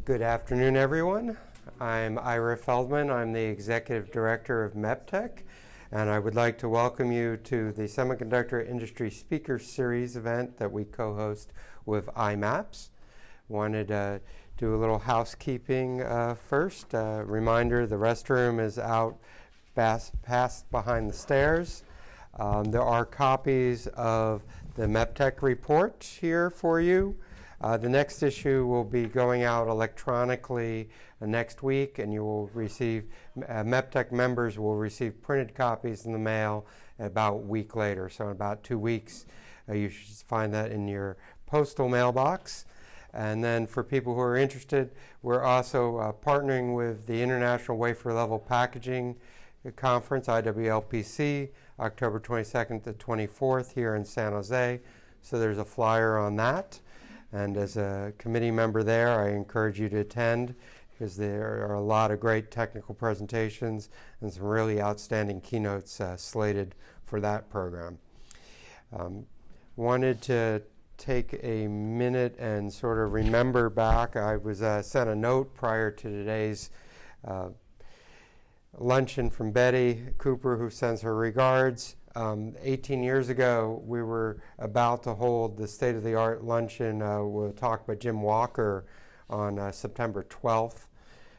Good afternoon, everyone. I'm Ira Feldman. I'm the Executive Director of MEPTEC, and I would like to welcome you to the Semiconductor Industry Speaker Series event that we co-host with IMAPS. Wanted to do a little housekeeping first. Reminder, the restroom is out past behind the stairs. There are copies of the MEPTEC report here for you. The next issue will be going out electronically next week, and you will receive, MEPTEC members will receive printed copies in the mail about a week later. So in about 2 weeks, you should find that in your postal mailbox. And then for people who are interested, we're also partnering with the International Wafer Level Packaging Conference, IWLPC, October 22nd to 24th here in San Jose. So there's a flyer on that. And as a committee member there, I encourage you to attend because there are a lot of great technical presentations and some really outstanding keynotes slated for that program. Wanted to take a minute and sort of remember back. I was sent a note prior to today's luncheon from Betty Cooper, who sends her regards. 18 years ago, we were about to hold the state-of-the-art luncheon. We'll talk by Jim Walker on September 12th.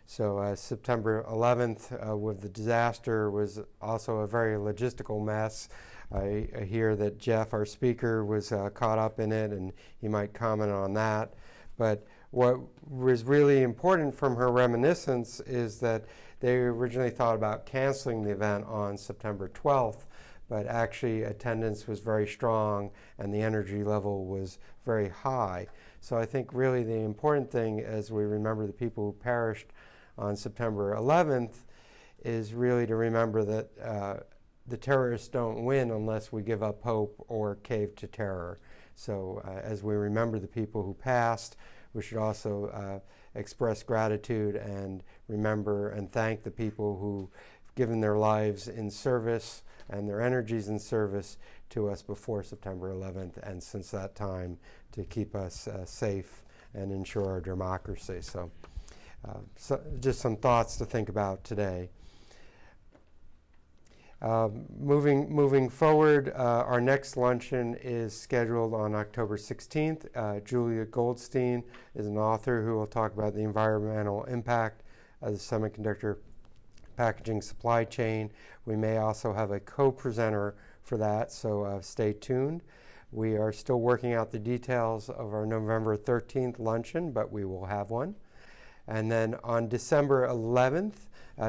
So September 11th, with the disaster, was also a very logistical mess. I hear that Jeff, our speaker, was caught up in it, and he might comment on that. But what was really important from her reminiscence is that they originally thought about canceling the event on September 12th, but actually attendance was very strong and the energy level was very high. So I think really the important thing as we remember the people who perished on September 11th is really to remember that the terrorists don't win unless we give up hope or cave to terror. So as we remember the people who passed, we should also express gratitude and remember and thank the people who've given their lives in service and their energies in service to us before September 11th and since that time to keep us safe and ensure our democracy. So just some thoughts to think about today. Moving forward, our next luncheon is scheduled on October 16th. Julia Goldstein is an author who will talk about the environmental impact of the semiconductor packaging supply chain. We may also have a co-presenter for that, so stay tuned. We are still working out the details of our November 13th luncheon, but we will have one. And then on December 11th,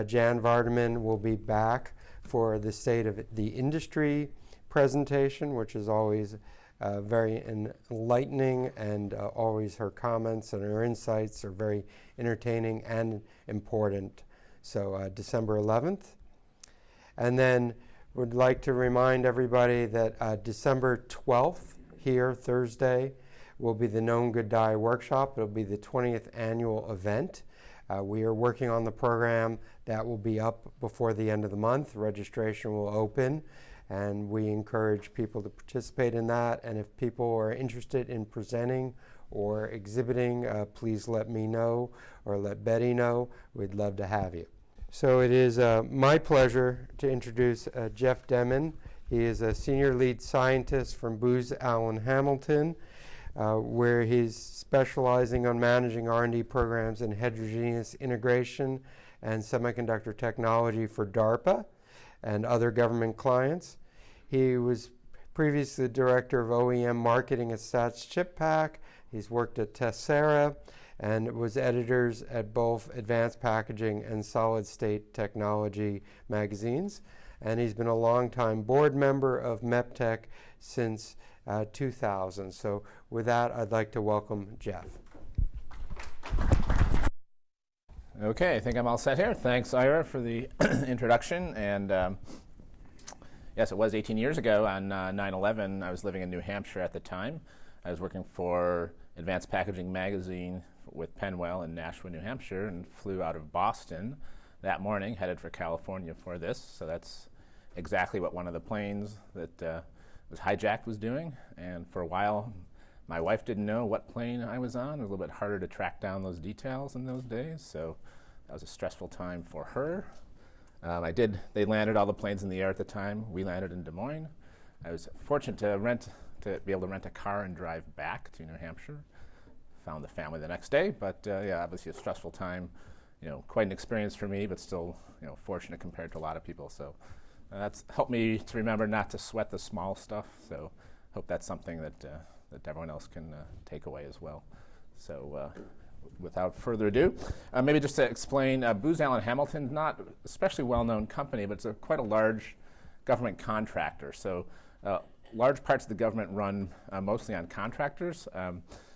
Jan Vardaman will be back for the State of the Industry presentation, which is always very enlightening, and always her comments and her insights are very entertaining and important. So December 11th. And then would like to remind everybody that December 12th here, Thursday, will be the Known Good Die workshop. It'll be the 20th annual event. We are working on the program. That will be up before the end of the month. Registration will open, and we encourage people to participate in that. And if people are interested in presenting or exhibiting, please let me know or let Betty know. We'd love to have you. So it is my pleasure to introduce Jeff Demmin. He is a senior lead scientist from Booz Allen Hamilton, where he's specializing on managing R&D programs in heterogeneous integration and semiconductor technology for DARPA and other government clients. He was previously the director of OEM marketing at Stats Chip Pack. He's worked at Tessera and was editors at both Advanced Packaging and Solid State Technology magazines. And he's been a longtime board member of MEPTEC since 2000. So with that, I'd like to welcome Jeff. Okay, I think I'm all set here. Thanks, Ira, for the introduction. And yes, it was 18 years ago on 9/11. I was living in New Hampshire at the time. I was working for Advanced Packaging magazine with Penwell in Nashua, New Hampshire, and flew out of Boston that morning, headed for California for this. So that's exactly what one of the planes that was hijacked was doing. And for a while, My wife didn't know what plane I was on. It was a little bit harder to track down those details in those days, so that was a stressful time for her. They landed all the planes in the air at the time. We landed in Des Moines. I was fortunate to be able to rent a car and drive back to New Hampshire. Found the family the next day, but yeah, obviously a stressful time. Quite an experience for me, but still, fortunate compared to a lot of people. So that's helped me to remember not to sweat the small stuff. So hope that's something that everyone else can take away as well. So without further ado, maybe just to explain, Booz Allen Hamilton, not especially well-known company, but it's quite a large government contractor. So large parts of the government run mostly on contractors.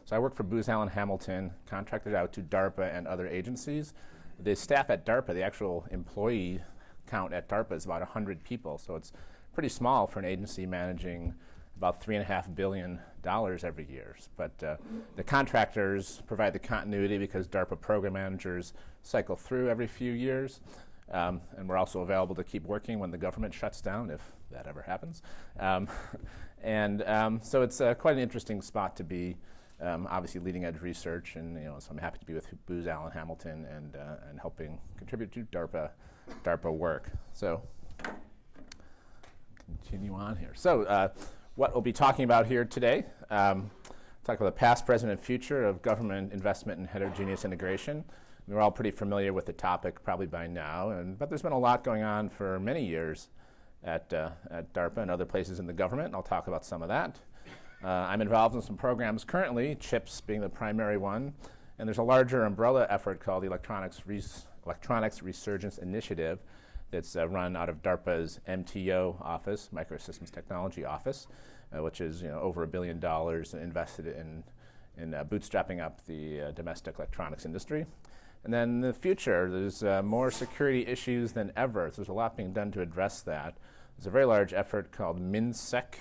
So I work for Booz Allen Hamilton, contracted out to DARPA and other agencies. The staff at DARPA, the actual employee count at DARPA is about 100 people. So it's pretty small for an agency managing about $3.5 billion every year. But the contractors provide the continuity because DARPA program managers cycle through every few years. And we're also available to keep working when the government shuts down, if that ever happens. So it's quite an interesting spot to be. Obviously leading edge research, and so I'm happy to be with Booz Allen Hamilton and helping contribute to DARPA work. So continue on here. So what we'll be talking about here today, talk about the past, present, and future of government investment in heterogeneous integration. We're all pretty familiar with the topic probably by now, but there's been a lot going on for many years at DARPA and other places in the government, and I'll talk about some of that. I'm involved in some programs currently, CHIPS being the primary one, and there's a larger umbrella effort called the Electronics Resurgence Initiative that's run out of DARPA's MTO office, Microsystems Technology Office, which is over $1 billion invested in bootstrapping up the domestic electronics industry. And then in the future, there's more security issues than ever. So there's a lot being done to address that. There's a very large effort called MINSEC.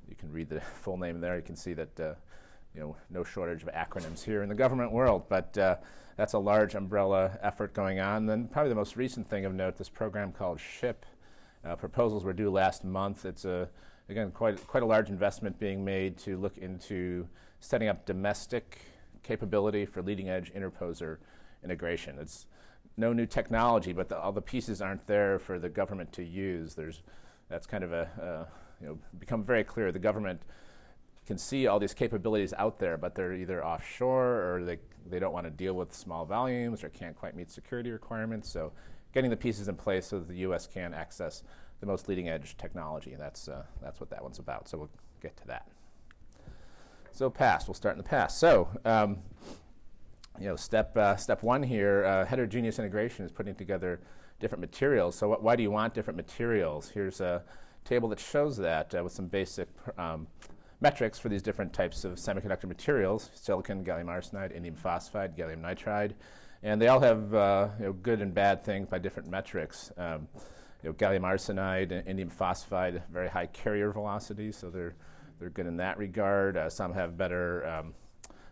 You can read the full name there. You can see that no shortage of acronyms here in the government world, but that's a large umbrella effort going on. And then probably the most recent thing of note, this program called SHIP. Proposals were due last month. It's again quite a large investment being made to look into setting up domestic capability for leading edge interposer integration. It's no new technology, but all the pieces aren't there for the government to use. That's kind of become very clear. The government can see all these capabilities out there, but they're either offshore or they don't want to deal with small volumes or can't quite meet security requirements. So getting the pieces in place so that the U.S. can access the most leading edge technology, and that's what that one's about. So we'll get to that. So past, we'll start in the past. So step one here, heterogeneous integration is putting together different materials. So why do you want different materials? Here's a table that shows that with some basic metrics for these different types of semiconductor materials: silicon, gallium arsenide, indium phosphide, gallium nitride, and they all have good and bad things by different metrics. Gallium arsenide and indium phosphide, very high carrier velocity, so they're good in that regard. Some have better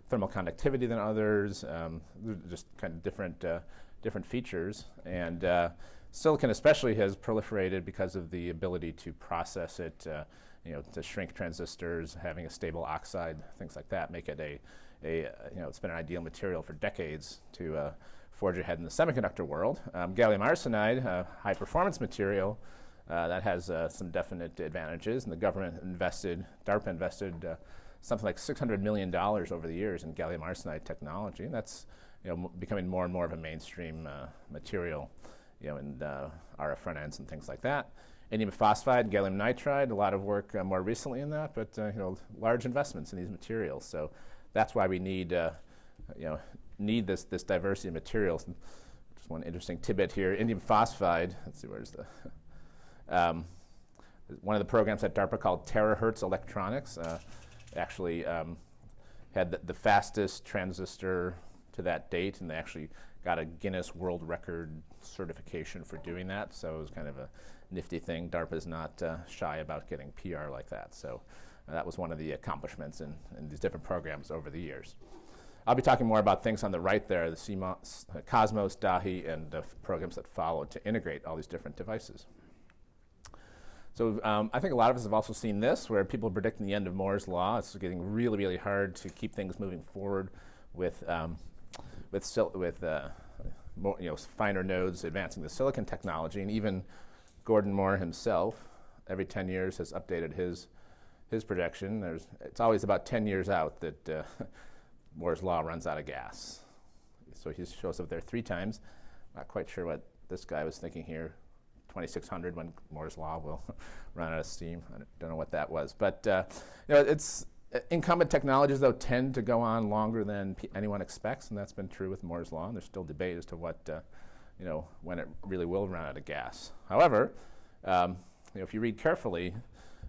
thermal conductivity than others. They're just kind of different features, and silicon especially has proliferated because of the ability to process it, to shrink transistors, having a stable oxide, things like that, make it it's been an ideal material for decades to forge ahead in the semiconductor world. Gallium arsenide, a high performance material, that has some definite advantages, and the government DARPA invested something like $600 million over the years in gallium arsenide technology, and that's becoming more and more of a mainstream material. In RF front ends and things like that. Indium phosphide, gallium nitride, a lot of work more recently in that, but large investments in these materials. So that's why we need this diversity of materials. Just one interesting tidbit here: indium phosphide. Let's see, where's the one of the programs at DARPA called Terahertz Electronics actually had the fastest transistor to that date, and they actually got a Guinness World Record certification for doing that. So it was kind of a nifty thing. DARPA's not shy about getting PR like that. So that was one of the accomplishments in these different programs over the years. I'll be talking more about things on the right there, the CMOS, Cosmos, DAHI, and programs that follow to integrate all these different devices. So I think a lot of us have also seen this, where people are predicting the end of Moore's law. It's getting really, really hard to keep things moving forward with more, finer nodes advancing the silicon technology. And even Gordon Moore himself, every 10 years, has updated his projection. It's always about 10 years out that Moore's law runs out of gas. So he shows up there 3 times. Not quite sure what this guy was thinking here. 2600 when Moore's law will run out of steam. I don't know what that was. But it's incumbent technologies, though, tend to go on longer than anyone expects, and that's been true with Moore's law. And there's still debate as to what, when it really will run out of gas. However, if you read carefully,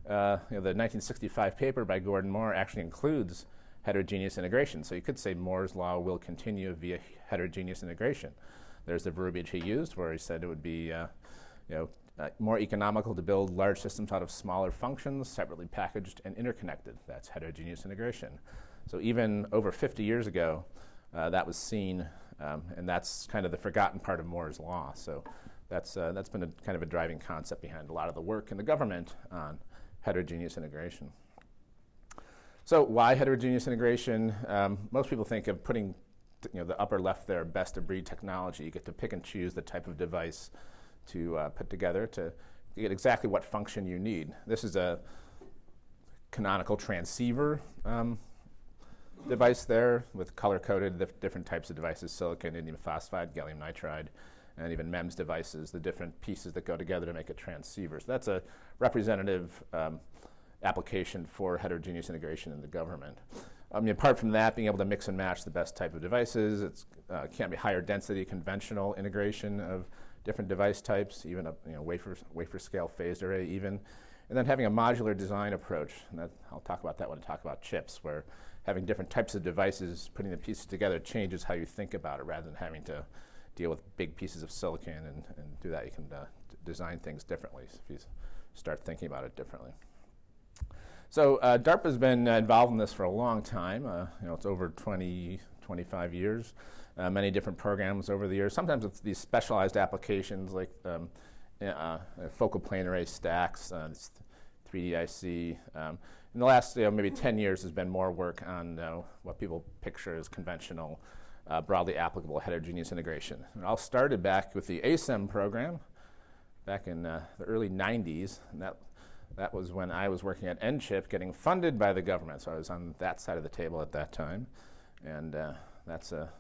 the 1965 paper by Gordon Moore actually includes heterogeneous integration. So you could say Moore's law will continue via heterogeneous integration. There's the verbiage he used where he said it would be more economical to build large systems out of smaller functions, separately packaged and interconnected. That's heterogeneous integration. So even over 50 years ago, that was seen, and that's kind of the forgotten part of Moore's law. So that's been a kind of a driving concept behind a lot of the work in the government on heterogeneous integration. So why heterogeneous integration? Most people think of putting the upper left there, best of breed technology. You get to pick and choose the type of device to put together to get exactly what function you need. This is a canonical transceiver device there with color-coded different types of devices, silicon, indium phosphide, gallium nitride, and even MEMS devices, the different pieces that go together to make a transceiver. So that's a representative application for heterogeneous integration in the government. Apart from that, being able to mix and match the best type of devices, it can't be higher density conventional integration of different device types, even a wafer scale phased array even. And then having a modular design approach. And I'll talk about that when I talk about chips, where having different types of devices, putting the pieces together changes how you think about it rather than having to deal with big pieces of silicon and do that. You can design things differently if you start thinking about it differently. So DARPA has been involved in this for a long time. It's over 20, 25 years. Many different programs over the years. Sometimes it's these specialized applications like focal plane array stacks, 3D IC. In the last maybe 10 years, there's been more work on what people picture as conventional, broadly applicable heterogeneous integration. It all started back with the ASEM program back in the early 90s. And that was when I was working at NCHIP, getting funded by the government. So I was on that side of the table at that time. And that's a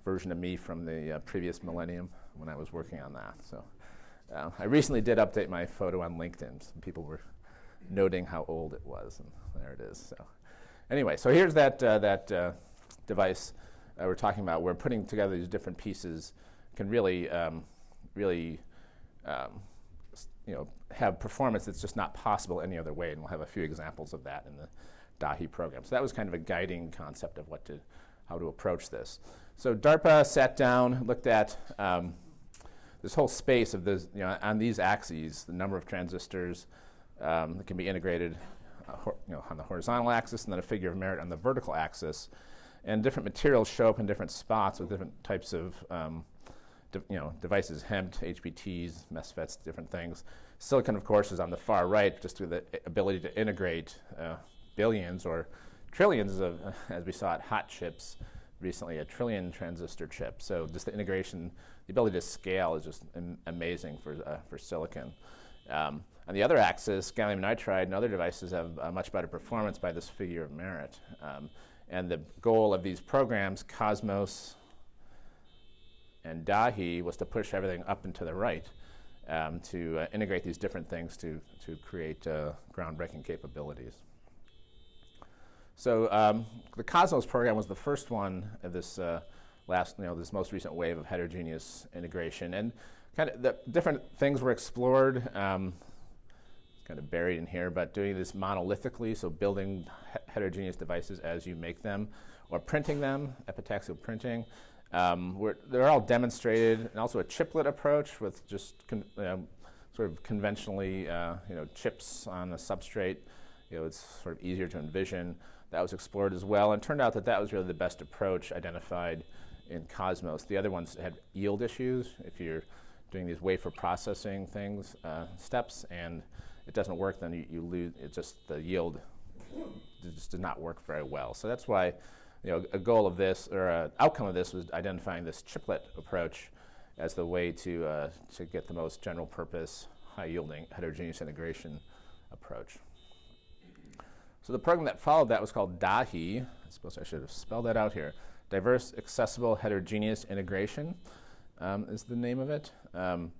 version of me from the previous millennium when I was working on that. So I recently did update my photo on LinkedIn. Some people were noting how old it was, and there it is. So anyway, so here's that device we're talking about. We're putting together these different pieces, can really have performance that's just not possible any other way, and we'll have a few examples of that in the DAHI program. So that was kind of a guiding concept of how to approach this. So DARPA sat down, looked at this whole space of this, on these axes, the number of transistors that can be integrated, on the horizontal axis, and then a figure of merit on the vertical axis, and different materials show up in different spots with different types of devices, HEMT, HBTs, MESFETs, different things. Silicon, of course, is on the far right, just with the ability to integrate billions or trillions of, as we saw at hot chips recently, a trillion transistor chip. So just the integration, the ability to scale is just amazing for silicon. On the other axis, gallium nitride and other devices have much better performance by this figure of merit. And the goal of these programs, Cosmos and DAHI, was to push everything up and to the right to integrate these different things to create groundbreaking capabilities. So the Cosmos program was the first one of this this most recent wave of heterogeneous integration, and kind of the different things were explored. Kind of buried in here, but doing this monolithically, so building heterogeneous devices as you make them, or printing them, epitaxial printing. They're all demonstrated, and also a chiplet approach with just sort of conventionally chips on a substrate. It's sort of easier to envision. That was explored as well, and turned out that was really the best approach identified in Cosmos. The other ones had yield issues if you're doing these wafer processing steps, and it doesn't work, then you lose. It's just the yield just did not work very well. So that's why, a goal of this, or an outcome of this, was identifying this chiplet approach as the way to get the most general purpose, high yielding heterogeneous integration approach. So the program that followed that was called DAHI. I suppose I should have spelled that out here. Diverse, Accessible, Heterogeneous Integration is the name of it. Again,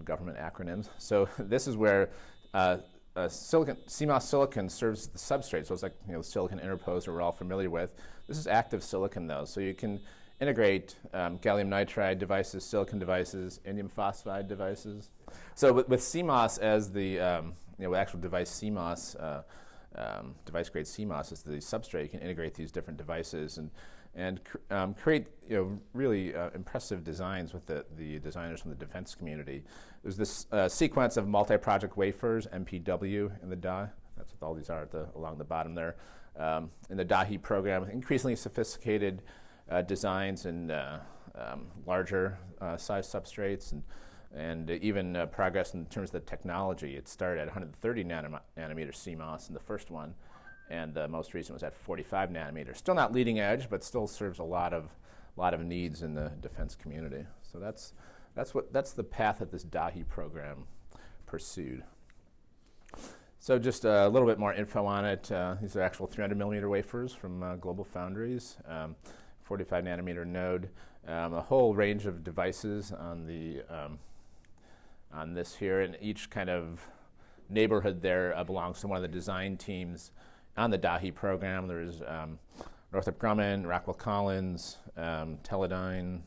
government acronyms. So this is where CMOS silicon serves the substrate. So it's like the silicon interposer we're all familiar with. This is active silicon, though. So you can integrate gallium nitride devices, silicon devices, indium phosphide devices. So with CMOS as the actual device CMOS, device grade CMOS is the substrate, you can integrate these different devices and create really impressive designs with the designers from the defense community. There's this sequence of multi-project wafers, MPW, in the DAHI. That's what all these are along the bottom there. In the DAHI program, increasingly sophisticated designs and larger size substrates and even progress in terms of the technology. It started at 130 nanometer CMOS in the first one, and the most recent was at 45 nanometers. Still not leading edge, but still serves a lot of needs in the defense community. So that's the path that this DAHI program pursued. So just a little bit more info on it. These are actual 300 millimeter wafers from Global Foundries, 45 nanometer node. A whole range of devices on this here, and each kind of neighborhood there belongs to one of the design teams on the DAHI program. There's Northrop Grumman, Rockwell Collins, Teledyne,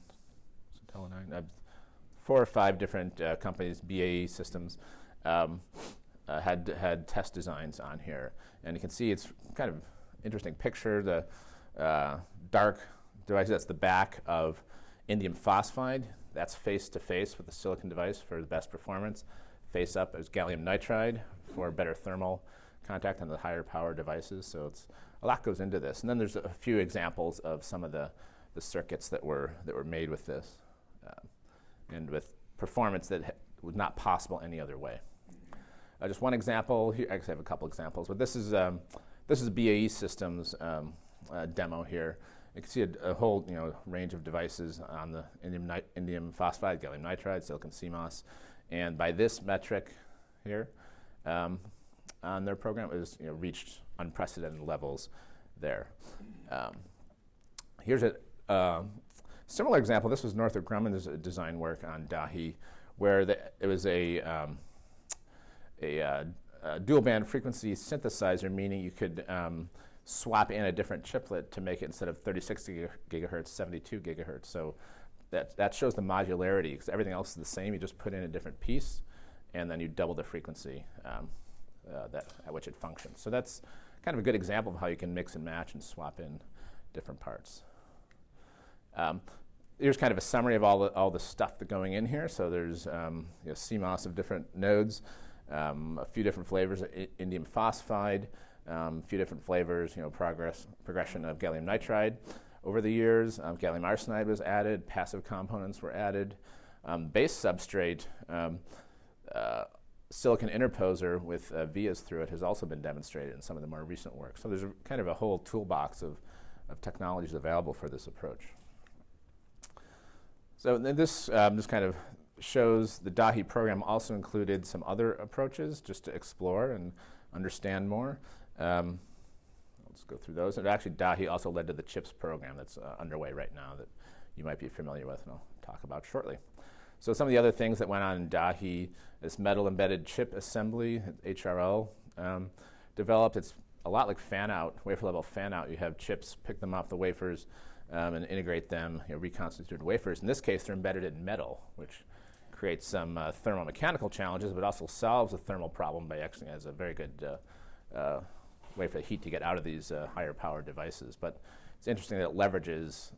4 or 5 different companies, BAE Systems, had test designs on here. And you can see it's kind of interesting picture. The dark device, that's the back of indium phosphide. That's face-to-face with the silicon device for the best performance. Face up is gallium nitride for better thermal contact on the higher power devices. So a lot goes into this. And then there's a few examples of some of the circuits that were made with this, and with performance that was not possible any other way. Just one example here. Actually, I have a couple examples, but this is BAE Systems demo here. You can see a whole range of devices on the indium phosphide, gallium nitride, silicon CMOS, and by this metric here on their program, it was reached unprecedented levels there. Here's a similar example. This was Northrop Grumman's design work on DAHI, where it was a dual band frequency synthesizer, meaning you could swap in a different chiplet to make it, instead of 36 gigahertz, 72 gigahertz. So that shows the modularity, because everything else is the same. You just put in a different piece, and then you double the frequency at which it functions. So that's kind of a good example of how you can mix and match and swap in different parts. Here's kind of a summary of all the stuff that's going in here. So there's CMOS of different nodes, a few different flavors of indium phosphide, a few different flavors, progression of gallium nitride over the years. Gallium arsenide was added, passive components were added. Base substrate, silicon interposer with vias through it has also been demonstrated in some of the more recent work. So there's kind of a whole toolbox of technologies available for this approach. So this just kind of shows the DAHI program also included some other approaches just to explore and understand more. I'll just go through those. And actually, DAHI also led to the CHIPS program that's underway right now that you might be familiar with, and I'll talk about shortly. So some of the other things that went on in DAHI, this metal embedded chip assembly, HRL, developed. It's a lot like fan-out, wafer-level fan-out. You have chips, pick them off the wafers, and integrate them, reconstituted wafers. In this case, they're embedded in metal, which creates some thermomechanical challenges, but also solves the thermal problem by acting as a very good way for the heat to get out of these higher power devices. But it's interesting that it leverages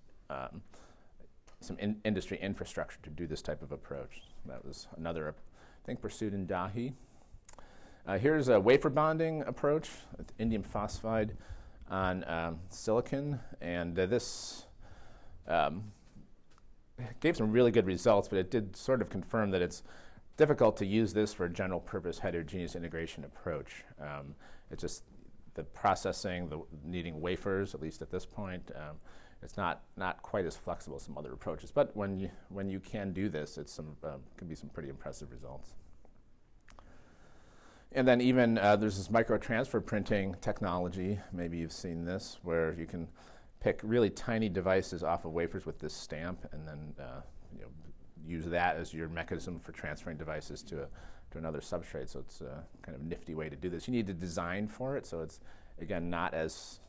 some industry infrastructure to do this type of approach. That was another thing pursued in DAHI. Here's a wafer bonding approach with indium phosphide on silicon, and this gave some really good results, but it did sort of confirm that it's difficult to use this for a general purpose heterogeneous integration approach. It's just the processing, needing wafers, at least at this point. It's not quite as flexible as some other approaches, but when you can do this, it's can be some pretty impressive results. And then even there's this microtransfer printing technology. Maybe you've seen this, where you can pick really tiny devices off of wafers with this stamp, and then use that as your mechanism for transferring devices to another substrate. So it's a kind of nifty way to do this. You need to design for it, so it's again not as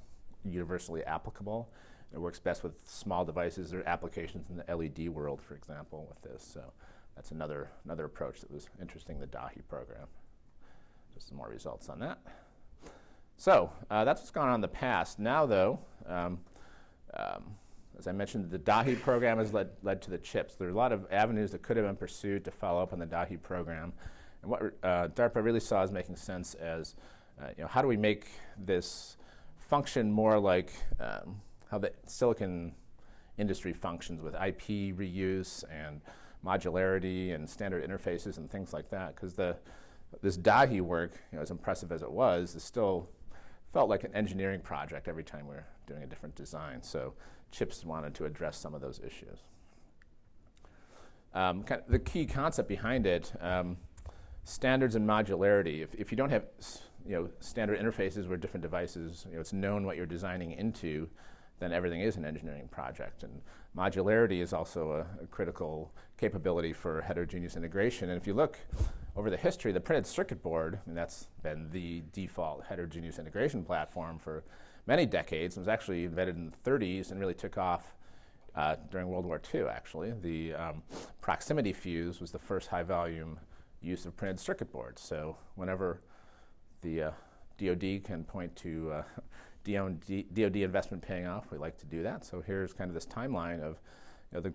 universally applicable. It works best with small devices. There are applications in the LED world, for example, with this. So that's another approach that was interesting, the DAHI program. Just some more results on that. So that's what's gone on in the past. Now, though, as I mentioned, the DAHI program has led to the CHIPS. There are a lot of avenues that could have been pursued to follow up on the DAHI program. And what DARPA really saw as making sense as, how do we make this function more like how the silicon industry functions with IP reuse and modularity and standard interfaces and things like that? Because this DAHI work, as impressive as it was, it still felt like an engineering project every time we were doing a different design. So CHIPS wanted to address some of those issues. The key concept behind it, standards and modularity. If you don't have standard interfaces where different devices, it's known what you're designing into, then everything is an engineering project. And modularity is also a critical capability for heterogeneous integration. And if you look over the history, the printed circuit board, and that's been the default heterogeneous integration platform for many decades. It was actually invented in the 30s and really took off during World War II, actually. The proximity fuse was the first high-volume use of printed circuit boards. So whenever the DoD can point to DoD investment paying off, we like to do that. So here's kind of this timeline of the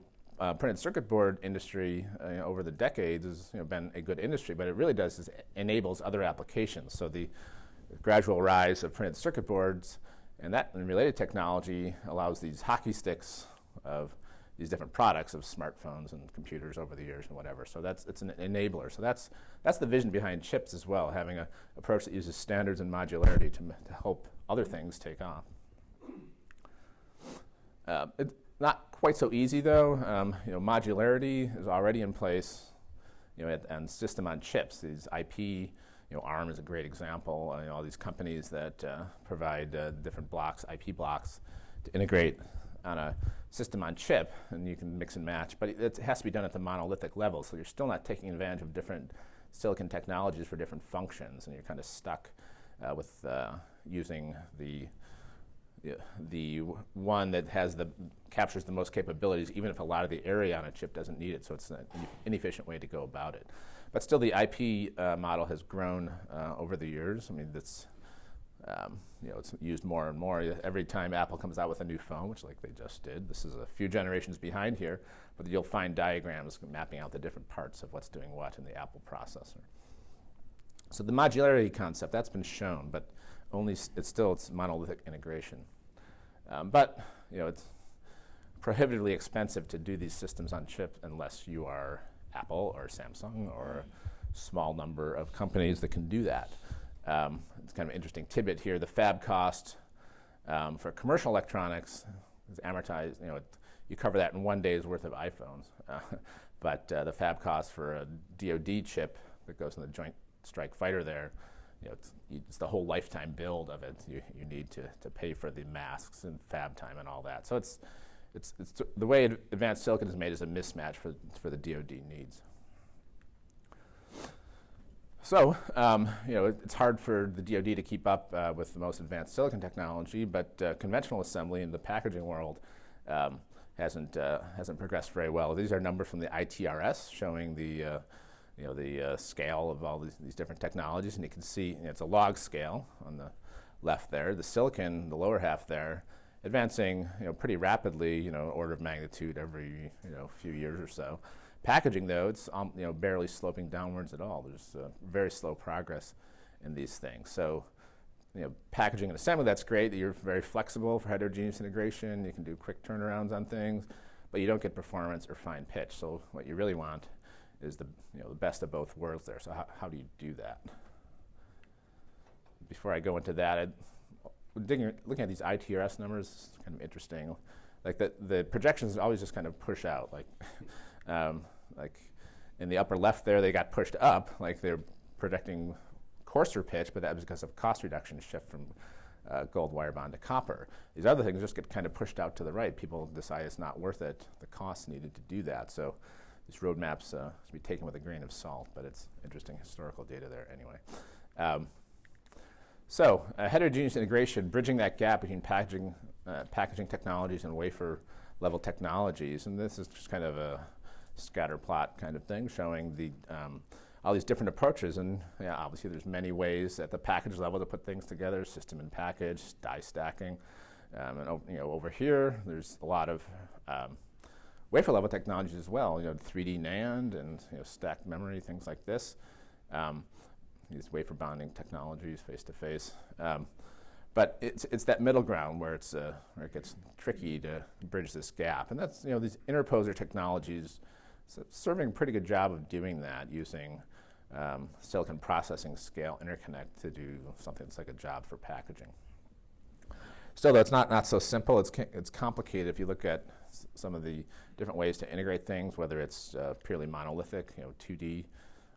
printed circuit board industry over the decades has been a good industry, but it really does is enables other applications. So the gradual rise of printed circuit boards and that and related technology allows these hockey sticks of these different products of smartphones and computers over the years and whatever. So it's an enabler. So that's the vision behind CHIPS as well, having an approach that uses standards and modularity to help other things take off. It's not quite so easy though. Modularity is already in place, and system on chips. These IP, ARM is a great example. All these companies that provide different blocks, IP blocks, to integrate on a system on chip, and you can mix and match, but it has to be done at the monolithic level, so you're still not taking advantage of different silicon technologies for different functions, and you're kind of stuck with using the one that captures the most capabilities, even if a lot of the area on a chip doesn't need it, so it's an inefficient way to go about it. But still, the IP model has grown over the years. I mean, it's used more and more. Every time Apple comes out with a new phone, which like they just did, this is a few generations behind here, but you'll find diagrams mapping out the different parts of what's doing what in the Apple processor. So the modularity concept, that's been shown, but it's monolithic integration. But it's prohibitively expensive to do these systems on chip unless you are Apple or Samsung or a small number of companies that can do that. It's kind of an interesting tidbit here. The fab cost for commercial electronics is amortized. You cover that in 1 day's worth of iPhones. But the fab cost for a DoD chip that goes in the Joint Strike Fighter there, it's the whole lifetime build of it. You need to pay for the masks and fab time and all that. So it's the way advanced silicon is made is a mismatch for the DoD needs. So, it's hard for the DoD to keep up with the most advanced silicon technology, but conventional assembly in the packaging world hasn't progressed very well. These are numbers from the ITRS showing the scale of all these different technologies, and you can see it's a log scale on the left there. The silicon, the lower half there, advancing pretty rapidly, order of magnitude every few years or so. Packaging, though, it's barely sloping downwards at all. There's very slow progress in these things. So, packaging and assembly, that's great. You're very flexible for heterogeneous integration. You can do quick turnarounds on things, but you don't get performance or fine pitch. So what you really want is the best of both worlds there. So how do you do that? Before I go into that, looking at these ITRS numbers, it's kind of interesting. Like the projections always just kind of push out. Like in the upper left there, they got pushed up. Like they're projecting coarser pitch, but that was because of cost reduction shift from gold wire bond to copper. These other things just get kind of pushed out to the right. People decide it's not worth it, the costs needed to do that. So these roadmaps should be taken with a grain of salt, but it's interesting historical data there anyway. So heterogeneous integration, bridging that gap between packaging technologies and wafer level technologies. And this is just kind of a scatter plot kind of thing showing all these different approaches. And obviously there's many ways at the package level to put things together, system and package, die stacking. And over here, there's a lot of wafer level technologies as well, 3D NAND and stacked memory, things like this. These wafer bonding technologies face to face. But it's that middle ground where where it gets tricky to bridge this gap. And that's, these interposer technologies serving a pretty good job of doing that using silicon processing scale interconnect to do something that's like a job for packaging. Still, though, it's not so simple. It's complicated if you look at some of the different ways to integrate things, whether it's purely monolithic, 2D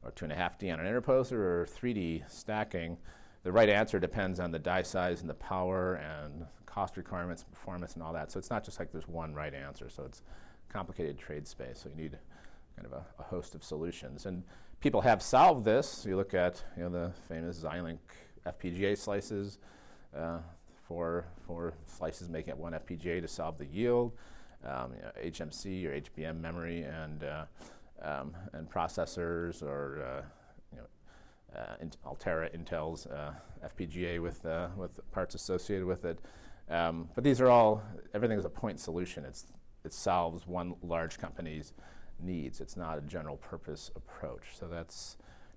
or 2.5D on an interposer, or 3D stacking. The right answer depends on the die size and the power and cost requirements, performance, and all that. So it's not just like there's one right answer. So it's a complicated trade space. So you need kind of a host of solutions. And people have solved this. You look at the famous Xilinx FPGA slices, four slices making up one FPGA to solve the yield. HMC or HBM memory and processors, or Altera, Intel's FPGA with parts associated with it. But these are all, everything is a point solution. It solves one large company's needs. It's not a general purpose approach. So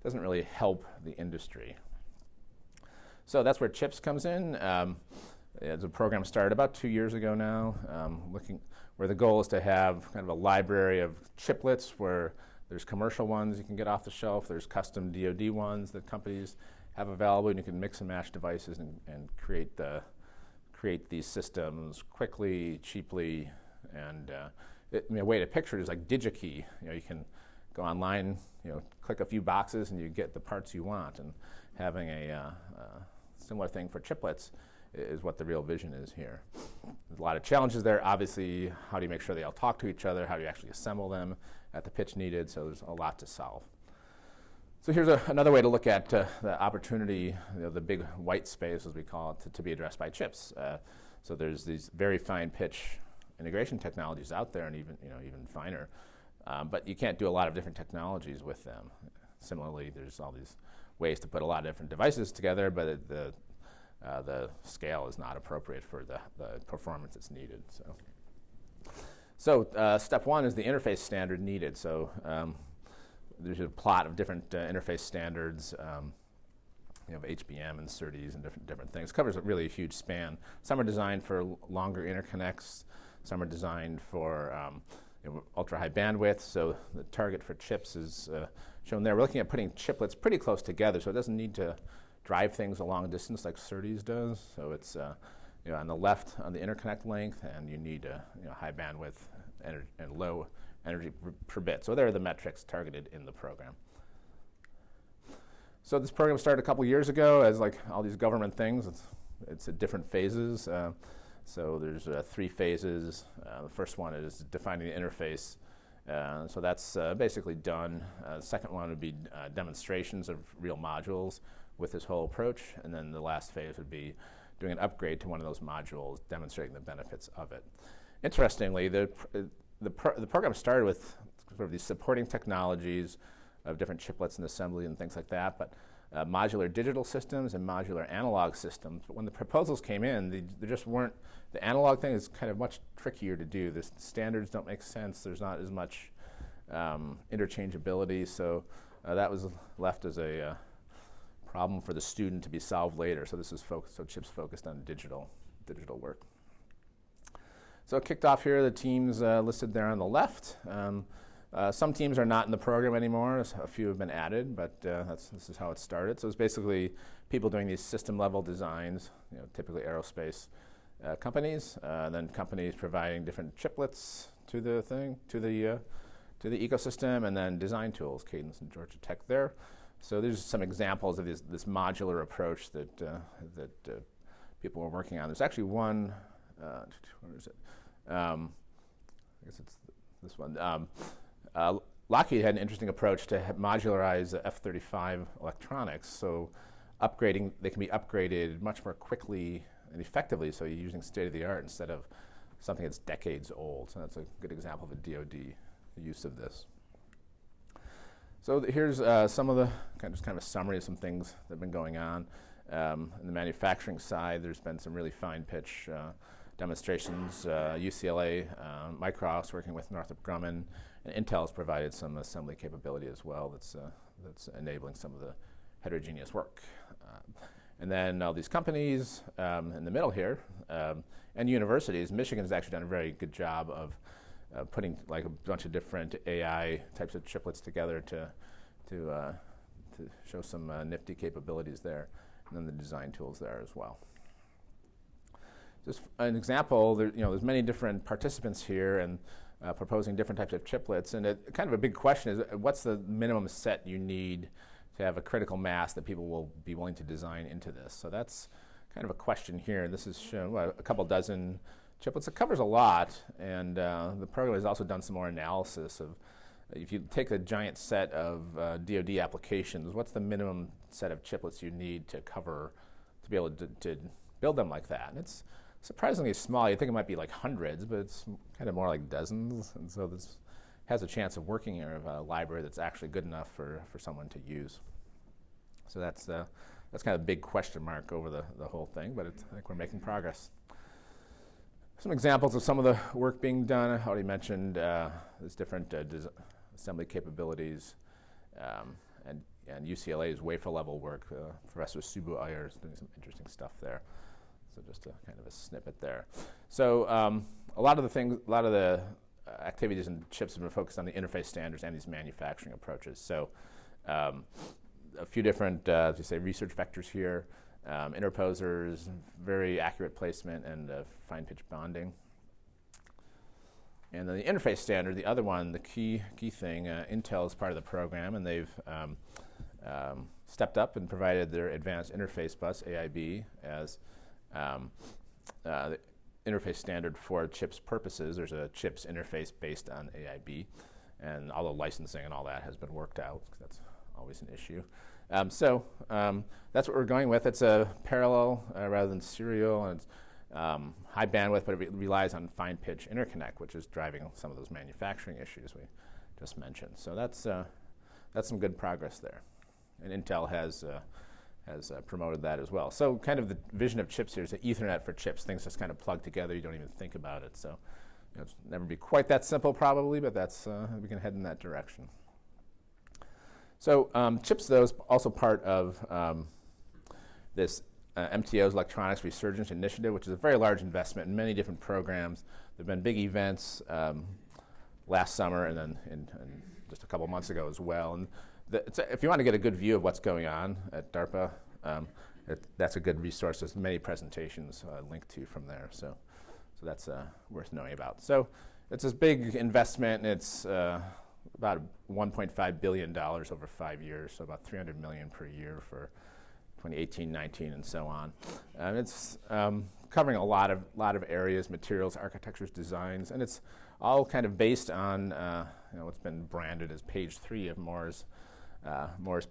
doesn't really help the industry. So that's where CHIPS comes in. The program started about 2 years ago now, where the goal is to have kind of a library of chiplets where there's commercial ones you can get off the shelf, there's custom DoD ones that companies have available, and you can mix and match devices and create these systems quickly, cheaply, and a way to picture it is like DigiKey. You can go online, click a few boxes, and you get the parts you want. And having a similar thing for chiplets is what the real vision is here. There's a lot of challenges there. Obviously, how do you make sure they all talk to each other? How do you actually assemble them at the pitch needed? So there's a lot to solve. So here's another way to look at the opportunity, the big white space, as we call it, to be addressed by chips. So there's these very fine pitch integration technologies out there, and even finer. But you can't do a lot of different technologies with them. Similarly, there's all these ways to put a lot of different devices together, but the scale is not appropriate for the performance that's needed. So step one is the interface standard needed. So there's a plot of different interface standards. HBM and SerDes and different things. Covers a really huge span. Some are designed for longer interconnects. Some are designed for ultra high bandwidth. So the target for chips is shown there. We're looking at putting chiplets pretty close together, so it doesn't need to drive things a long distance like SerDes does. So it's on the left on the interconnect length, and you need high bandwidth and low energy per bit. So there are the metrics targeted in the program. So this program started a couple years ago, as like all these government things. It's at different phases. So there's 3 phases. The first one is defining the interface. So that's basically done. The second one would be demonstrations of real modules with this whole approach. And then the last phase would be doing an upgrade to one of those modules, demonstrating the benefits of it. Interestingly, the program started with sort of these supporting technologies of different chiplets and assembly and things like that, but modular digital systems and modular analog systems. But when the proposals came in, they just weren't, the analog thing is kind of much trickier to do. The standards don't make sense. There's not as much interchangeability, so that was left as a problem for the student to be solved later. So this is CHIPS focused on digital work. So it kicked off here, the teams listed there on the left. Some teams are not in the program anymore. A few have been added, but this is how it started. So it's basically people doing these system-level designs, typically aerospace companies, then companies providing different chiplets to the ecosystem, and then design tools, Cadence and Georgia Tech there. So there's some examples of this modular approach that people are working on. There's actually one, where is it? I guess it's this one. Lockheed had an interesting approach to modularize the F-35 electronics. So they can be upgraded much more quickly and effectively, so you're using state-of-the-art instead of something that's decades old. So that's a good example of a DoD use of this. So here's some of the kind of a summary of some things that have been going on. In the manufacturing side, there's been some really fine pitch demonstrations. UCLA, Microsoft's working with Northrop Grumman, and Intel has provided some assembly capability as well that's enabling some of the heterogeneous work. And then all these companies in the middle here, and universities. Michigan's actually done a very good job of putting like a bunch of different AI types of chiplets together to show some nifty capabilities there, and then the design tools there as well. Just an example, there's many different participants here and proposing different types of chiplets, and kind of a big question is what's the minimum set you need to have a critical mass that people will be willing to design into this. So that's kind of a question here. This is shown a couple dozen chiplets. It covers a lot, and the program has also done some more analysis of if you take a giant set of DoD applications, what's the minimum set of chiplets you need to cover to be able to build them like that? And it's surprisingly small. You'd think it might be like hundreds, but it's kind of more like dozens. And so this has a chance of working in a library that's actually good enough for someone to use. So that's kind of a big question mark over the whole thing, but I think we're making progress. Some examples of some of the work being done. I already mentioned there's different assembly capabilities, and UCLA's wafer level work. Professor Subu Iyer is doing some interesting stuff there. So just a kind of a snippet there. So a lot of the activities and chips have been focused on the interface standards and these manufacturing approaches. So a few different, as you say, research vectors here, interposers, very accurate placement, and fine pitch bonding. And then the interface standard, the other one, the key thing, Intel is part of the program, and they've stepped up and provided their advanced interface bus, AIB, as the interface standard for CHIPS purposes. There's a CHIPS interface based on AIB, and all the licensing and all that has been worked out, because that's always an issue. So that's what we're going with. It's a parallel rather than serial, and it's high bandwidth, but it relies on fine pitch interconnect, which is driving some of those manufacturing issues we just mentioned. So that's some good progress there, and Intel has promoted that as well. So kind of the vision of chips here is an Ethernet for chips. Things just kind of plug together. You don't even think about it. So it's never be quite that simple probably, but that's we can head in that direction. So chips, though, is also part of this MTO's Electronics Resurgence Initiative, which is a very large investment in many different programs. There have been big events last summer and then in just a couple months ago as well. And if you want to get a good view of what's going on at DARPA, that's a good resource. There's many presentations linked to from there. So that's worth knowing about. So it's this big investment, and it's about $1.5 billion over 5 years, so about $300 million per year for 2018, 19, and so on. It's covering a lot of areas, materials, architectures, designs, and it's all kind of based on what's been branded as page 3 of Moore's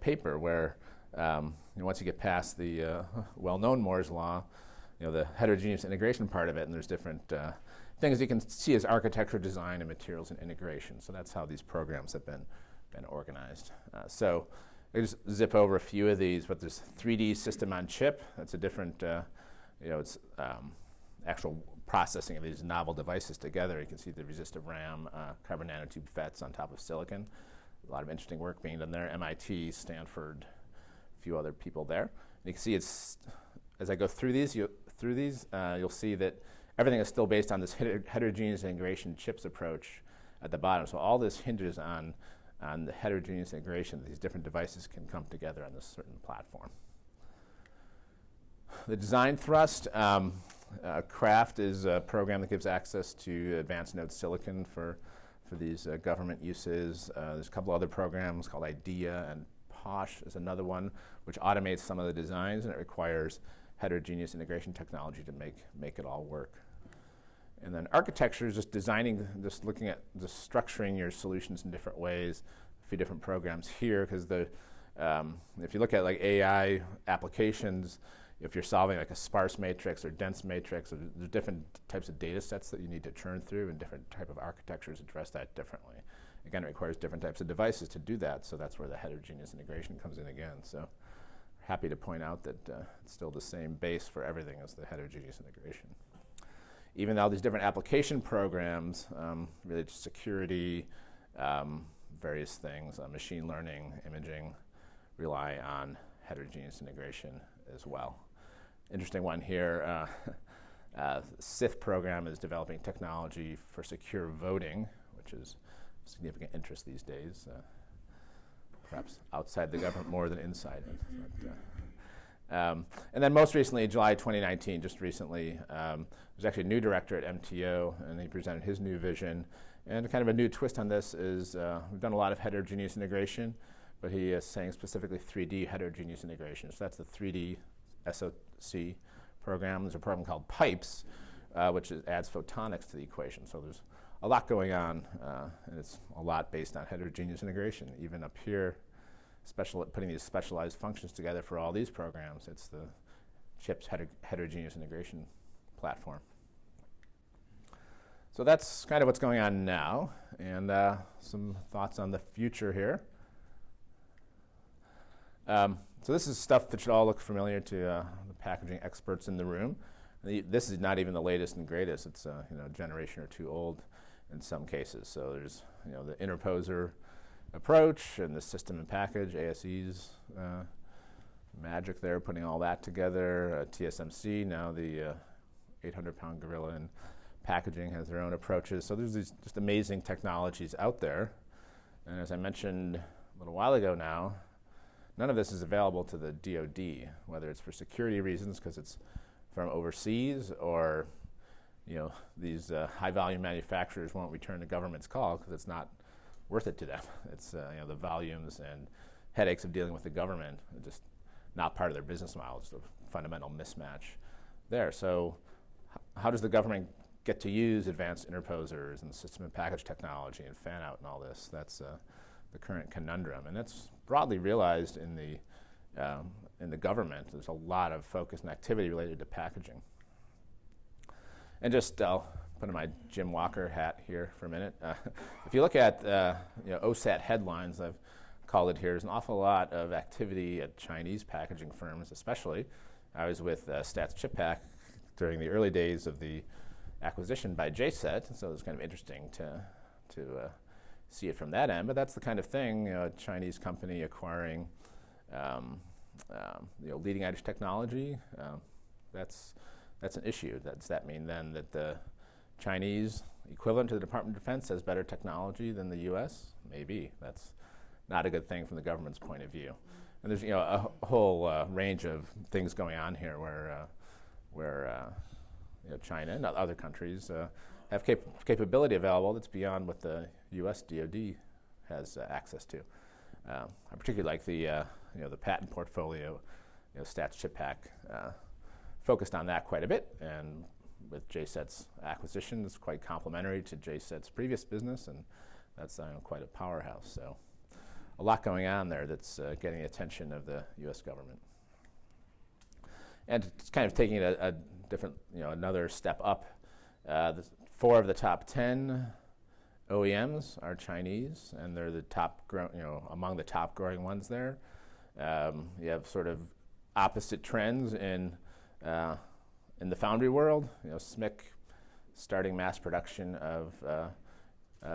paper, where once you get past the well-known Moore's law, the heterogeneous integration part of it, and there's different things you can see as architecture, design, and materials and integration. So that's how these programs have been organized. So I just zip over a few of these, but there's 3D system on chip. That's a different, it's actual processing of these novel devices together. You can see the resistive RAM, carbon nanotube FETs on top of silicon. A lot of interesting work being done there. MIT, Stanford, a few other people there. And you can see as I go through these, you'll see that everything is still based on this heterogeneous integration chips approach, at the bottom. So all this hinges on the heterogeneous integration that these different devices can come together on this certain platform. The design thrust, CRAFT is a program that gives access to advanced node silicon for these government uses. There's a couple other programs called IDEA, and POSH is another one, which automates some of the designs, and it requires heterogeneous integration technology to make it all work. And then architecture is just designing, just looking at just structuring your solutions in different ways. A few different programs here, because if you look at like AI applications, if you're solving like a sparse matrix or dense matrix, there's different types of data sets that you need to churn through, and different type of architectures address that differently. Again, it requires different types of devices to do that, so that's where the heterogeneous integration comes in again. So happy to point out that it's still the same base for everything as the heterogeneous integration. Even though these different application programs related to security, various things, machine learning, imaging, rely on heterogeneous integration as well. Interesting one here, SIF program is developing technology for secure voting, which is of significant interest these days, perhaps outside the government more than inside it. And then most recently, July 2019, just recently, there's actually a new director at MTO, and he presented his new vision. And kind of a new twist on this is we've done a lot of heterogeneous integration, but he is saying specifically 3D heterogeneous integration. So that's the 3D SoC program. There's a program called PIPES, which adds photonics to the equation. So there's a lot going on, and it's a lot based on heterogeneous integration. Even up here, putting these specialized functions together for all these programs, it's the CHIPS heterogeneous integration platform. So that's kind of what's going on now, and some thoughts on the future here. So this is stuff that should all look familiar to the packaging experts in the room. This is not even the latest and greatest. It's a generation or two old in some cases. So there's the interposer approach and the system and package, ASE's magic there, putting all that together. TSMC, now the 800-pound gorilla in packaging, has their own approaches. So there's these just amazing technologies out there. And as I mentioned a little while ago now, none of this is available to the DoD, whether it's for security reasons because it's from overseas, or these high-volume manufacturers won't return the government's call because it's not worth it to them. It's the volumes and headaches of dealing with the government are just not part of their business model. It's a fundamental mismatch there. So how does the government get to use advanced interposers and system and package technology and fan-out and all this? That's the current conundrum, and that's broadly realized in the government. There's a lot of focus and activity related to packaging. And just I'll put on my Jim Walker hat here for a minute. If you look at OSAT headlines, I've called it here, there's an awful lot of activity at Chinese packaging firms, especially. I was with Stats ChipPack during the early days of the acquisition by JSET, so it was kind of interesting to see it from that end. But that's the kind of thing, a Chinese company acquiring leading edge technology. That's an issue. Does that mean then that the Chinese equivalent to the Department of Defense has better technology than the U.S.? Maybe. That's not a good thing from the government's point of view. And there's a whole range of things going on here where China and other countries have capability available that's beyond what the U.S. DoD has access to. I particularly like the patent portfolio. Stats ChipPack focused on that quite a bit, and with JSET's acquisition, it's quite complementary to JSET's previous business, and that's quite a powerhouse. So a lot going on there that's getting the attention of the U.S. government. And it's kind of taking it a different, another step up. 4 of the top 10 OEMs are Chinese, and they're the top, among the top growing ones there. You have sort of opposite trends in the foundry world. SMIC starting mass production of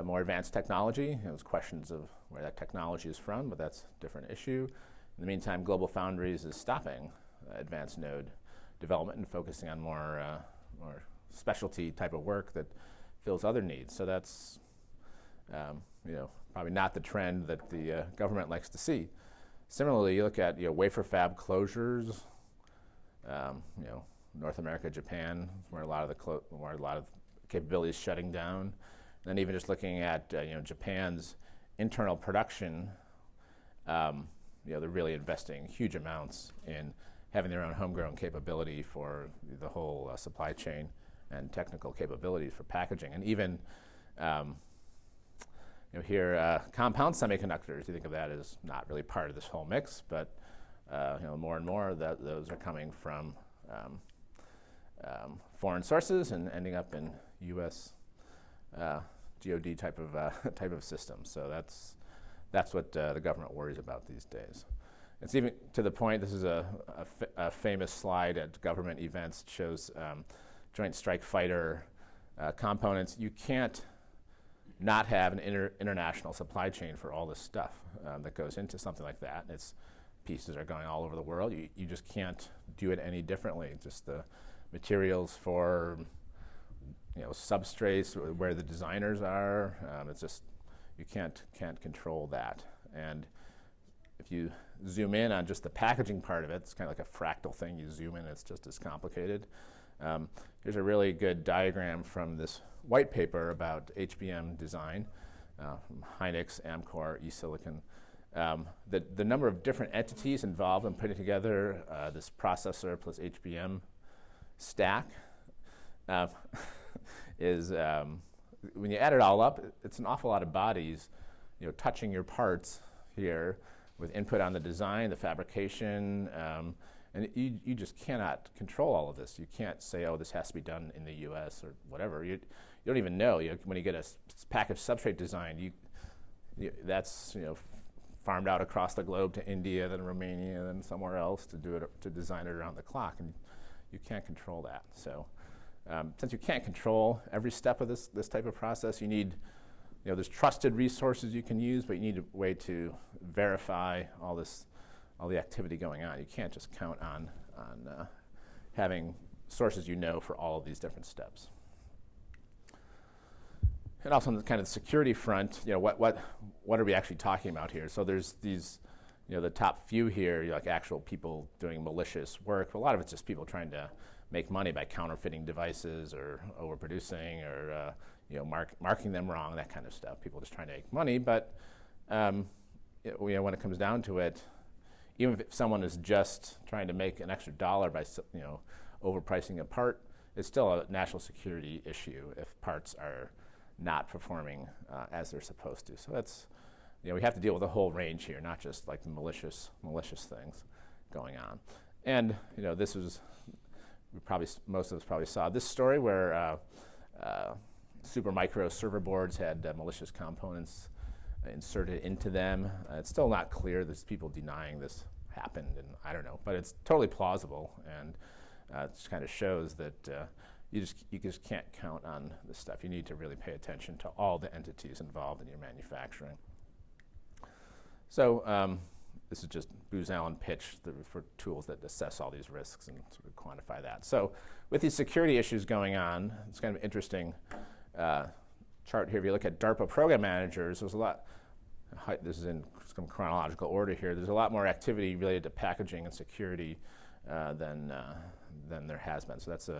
more advanced technology. There's questions of where that technology is from, but that's a different issue. In the meantime, Global Foundries is stopping advanced node development and focusing on more specialty type of work that fills other needs. So that's Probably not the trend that the government likes to see. Similarly, you look at wafer fab closures. North America, Japan, where a lot of capabilities shutting down. And then even just looking at Japan's internal production, they're really investing huge amounts in having their own homegrown capability for the whole supply chain and technical capabilities for packaging. And even here, compound semiconductors, you think of that as not really part of this whole mix, but more and more those are coming from foreign sources and ending up in U.S. GOD type of system. So that's what the government worries about these days. It's even to the point. This is a famous slide at government events. It shows Joint Strike Fighter components. You can't not have an international supply chain for all this stuff that goes into something like that. Pieces are going all over the world. You just can't do it any differently. Just the materials for substrates, where the designers are. It's just you can't control that. And if you zoom in on just the packaging part of it, it's kind of like a fractal thing. You zoom in, it's just as complicated. Here's a really good diagram from this white paper about HBM design from Hynix, Amkor, eSilicon. The number of different entities involved in putting together this processor plus HBM stack is, when you add it all up, it's an awful lot of bodies, touching your parts here with input on the design, the fabrication, and you just cannot control all of this. You can't say, oh, this has to be done in the U.S. or whatever. You don't even know. When you get a package substrate design, that's farmed out across the globe to India, then Romania, then somewhere else to design it around the clock, and you can't control that. So since you can't control every step of this type of process, you need there's trusted resources you can use, but you need a way to verify all the activity going on. You can't just count on having sources for all of these different steps. And also on the kind of security front, what are we actually talking about here? So there's these, the top few here, like actual people doing malicious work. A lot of it's just people trying to make money by counterfeiting devices or overproducing or marking them wrong, that kind of stuff. People just trying to make money. But when it comes down to it, even if someone is just trying to make an extra dollar by overpricing a part, it's still a national security issue if parts are not performing as they're supposed to. So that's, we have to deal with a whole range here, not just like the malicious things going on. And this was, most of us probably saw this story where Supermicro server boards had malicious components inserted into them. It's still not clear. There's people denying this happened, and I don't know, but it's totally plausible, and it just kind of shows that you just can't count on this stuff. You need to really pay attention to all the entities involved in your manufacturing. So this is just Booz Allen pitch for tools that assess all these risks and sort of quantify that. So with these security issues going on, it's kind of an interesting chart here. If you look at DARPA program managers, there's a lot. This is in some chronological order here. There's a lot more activity related to packaging and security than there has been. So that's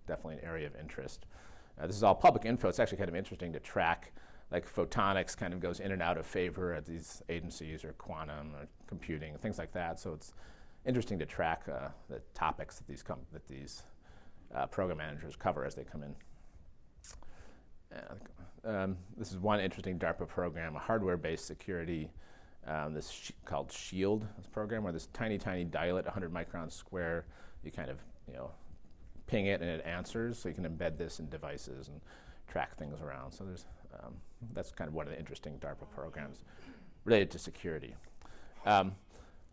definitely an area of interest. This is all public info. It's actually kind of interesting to track. Like photonics kind of goes in and out of favor at these agencies, or quantum, or computing, things like that. So it's interesting to track the topics that these program managers cover as they come in. This is one interesting DARPA program, a hardware-based security, called SHIELD, this program, where this tiny dielet, 100 microns square, you kind of ping it and it answers, so you can embed this in devices and track things around. So that's kind of one of the interesting DARPA programs related to security.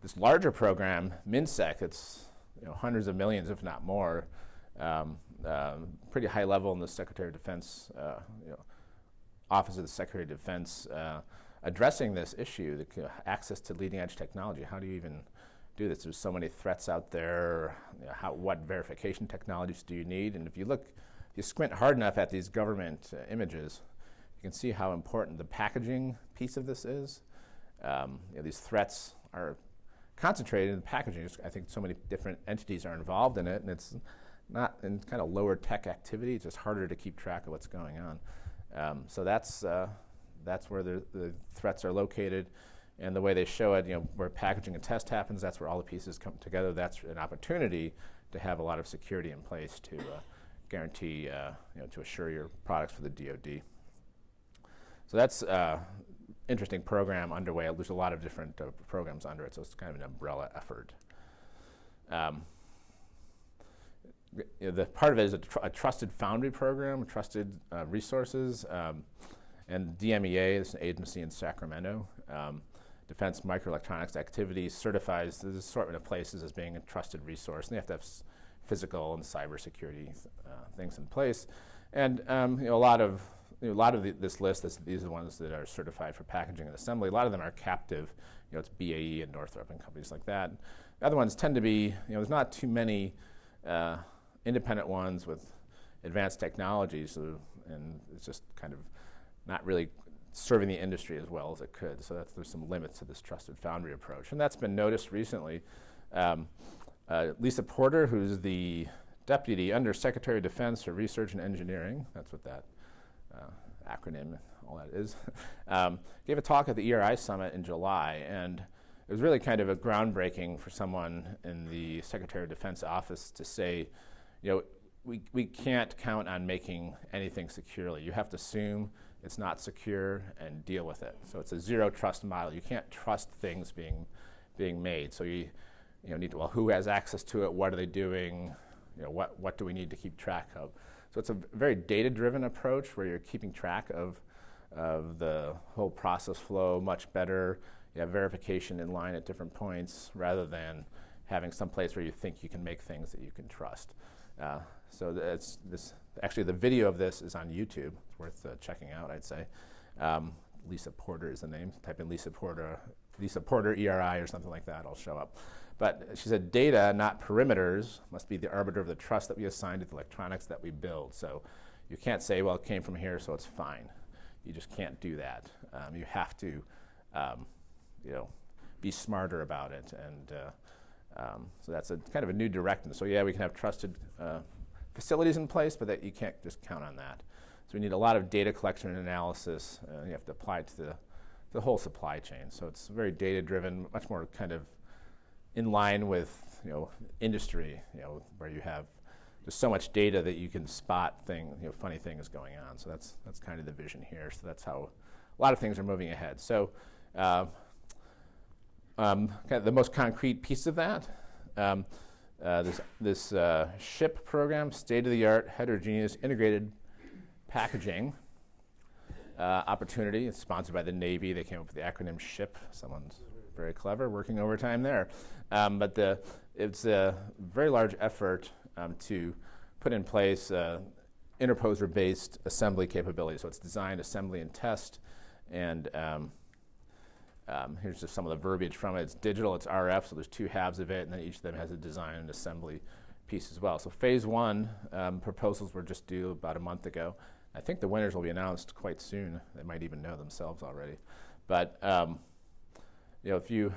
This larger program, MinSec, it's hundreds of millions, if not more, pretty high level in the Secretary of Defense, Office of the Secretary of Defense, addressing this issue, the access to leading edge technology. How do you even do this? There's so many threats out there. What verification technologies do you need? And if you squint hard enough at these government images, can see how important the packaging piece of this is. These threats are concentrated in packaging. I think so many different entities are involved in it, and it's not in kind of lower tech activity. It's just harder to keep track of what's going on. So that's where the threats are located, and the way they show it, where packaging and test happens, that's where all the pieces come together. That's an opportunity to have a lot of security in place to guarantee, to assure your products for the DoD. So that's interesting program underway. There's a lot of different programs under it, so it's kind of an umbrella effort. The part of it is a trusted foundry program, trusted resources, and DMEA is an agency in Sacramento. Defense Microelectronics Activities certifies this assortment of places as being a trusted resource, and they have to have physical and cybersecurity things in place. And a lot of this list, these are the ones that are certified for packaging and assembly. A lot of them are captive. It's BAE and Northrop and companies like that. The other ones tend to be, there's not too many independent ones with advanced technologies, and it's just kind of not really serving the industry as well as it could. So there's some limits to this trusted foundry approach. And that's been noticed recently. Lisa Porter, who's the Deputy Under-Secretary of Defense for Research and Engineering, that's what that acronym, all that is, gave a talk at the ERI Summit in July, and it was really kind of a groundbreaking for someone in the Secretary of Defense office to say, we can't count on making anything securely. You have to assume it's not secure and deal with it. So it's a zero trust model. You can't trust things being made. So you need to, who has access to it? What are they doing? What do we need to keep track of? So it's a very data-driven approach where you're keeping track of the whole process flow much better. You have verification in line at different points rather than having some place where you think you can make things that you can trust. So actually the video of this is on YouTube. It's worth checking out, I'd say. Lisa Porter is the name. Type in Lisa Porter ERI or something like that, it'll show up. But she said data, not perimeters, must be the arbiter of the trust that we assign to the electronics that we build. So you can't say, well, it came from here, so it's fine. You just can't do that. You have to, be smarter about it. And so that's a kind of a new direction. So yeah, we can have trusted facilities in place, but that you can't just count on that. So we need a lot of data collection and analysis. You have to apply it to the whole supply chain. So it's very data-driven, much more kind of in line with industry, where you have just so much data that you can spot funny things going on. So that's kind of the vision here. So that's how a lot of things are moving ahead. So kind of the most concrete piece of that, this SHIP program, state-of-the-art heterogeneous integrated packaging opportunity. It's sponsored by the Navy. They came up with the acronym SHIP. Someone's very clever, working overtime there. But it's a very large effort to put in place interposer-based assembly capability. So it's design, assembly, and test. And here's just some of the verbiage from it. It's digital, it's RF, so there's two halves of it, and then each of them has a design and assembly piece as well. So phase one proposals were just due about a month ago. I think the winners will be announced quite soon. They might even know themselves already. But if you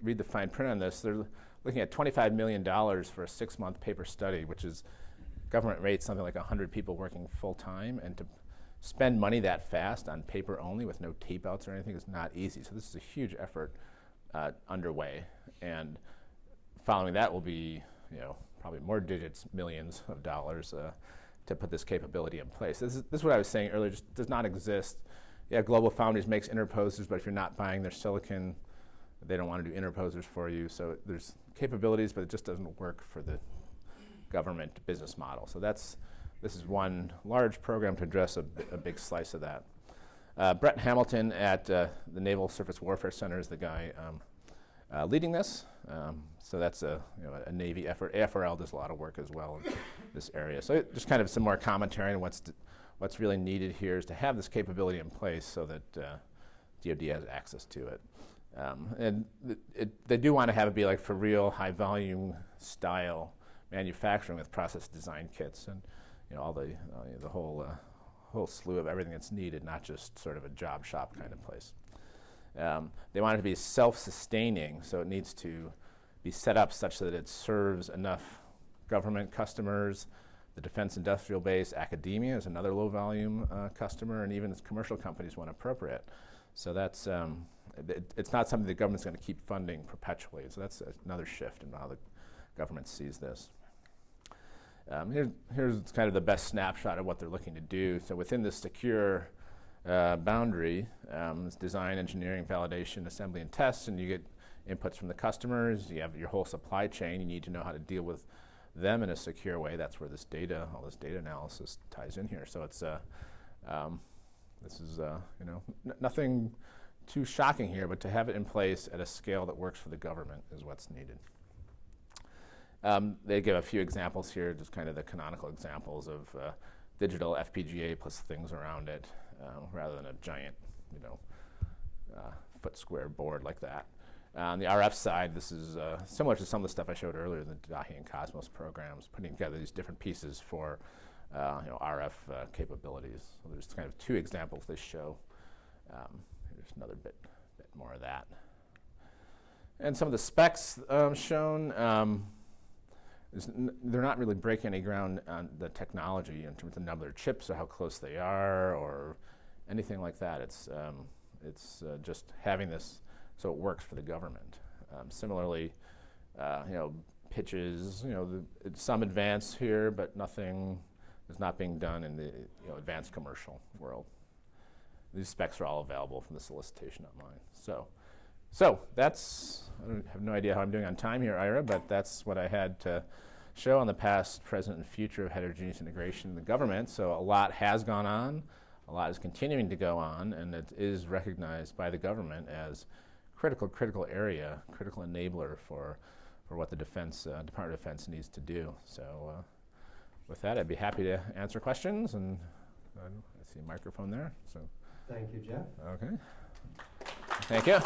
read the fine print on this, they're looking at $25 million for a 6-month paper study, which is government rates something like 100 people working full time, and to spend money that fast on paper only with no tape outs or anything is not easy. So this is a huge effort underway, and following that will be probably more digits, millions of dollars to put this capability in place. This is what I was saying earlier, just does not exist. Yeah, Global Foundries makes interposers, but if you're not buying their silicon, they don't want to do interposers for you. So there's capabilities, but it just doesn't work for the government business model. So this is one large program to address a big slice of that. Brett Hamilton at the Naval Surface Warfare Center is the guy leading this. So that's a Navy effort. AFRL does a lot of work as well in this area. So just kind of some more commentary on what's really needed here is to have this capability in place so that DoD has access to it. And they do want to have it be like for real high volume style manufacturing with process design kits and all the whole whole slew of everything that's needed, not just sort of a job shop kind of place. They want it to be self-sustaining, so it needs to be set up such that it serves enough government customers, the defense industrial base, academia is another low-volume customer, and even commercial companies when appropriate. So that's it's not something the government's going to keep funding perpetually. So that's another shift in how the government sees this. Here's kind of the best snapshot of what they're looking to do. So within this secure boundary, it's design, engineering, validation, assembly, and test, and you get inputs from the customers. You have your whole supply chain. You need to know how to deal with them in a secure way. That's where this data, all this data analysis ties in here. So it's this is nothing too shocking here, but to have it in place at a scale that works for the government is what's needed. They give a few examples here, just kind of the canonical examples of digital FPGA plus things around it, rather than a giant, foot square board like that. On the RF side, this is similar to some of the stuff I showed earlier, the Dahi and Cosmos programs, putting together these different pieces for RF capabilities. So there's kind of two examples they show. Here's another bit more of that. And some of the specs shown, they're not really breaking any ground on the technology in terms of the number of chips or how close they are or anything like that. It's just having this so it works for the government. Similarly, pitches, some advance here, but nothing is not being done in the advanced commercial world. These specs are all available from the solicitation online. So that's, I have no idea how I'm doing on time here, Ira, but that's what I had to show on the past, present, and future of heterogeneous integration in the government. So a lot has gone on, a lot is continuing to go on, and it is recognized by the government as critical area, critical enabler for what the Defense Department of Defense needs to do. So with that, I'd be happy to answer questions, and I see a microphone there. So thank you, Jeff. okay, thank you.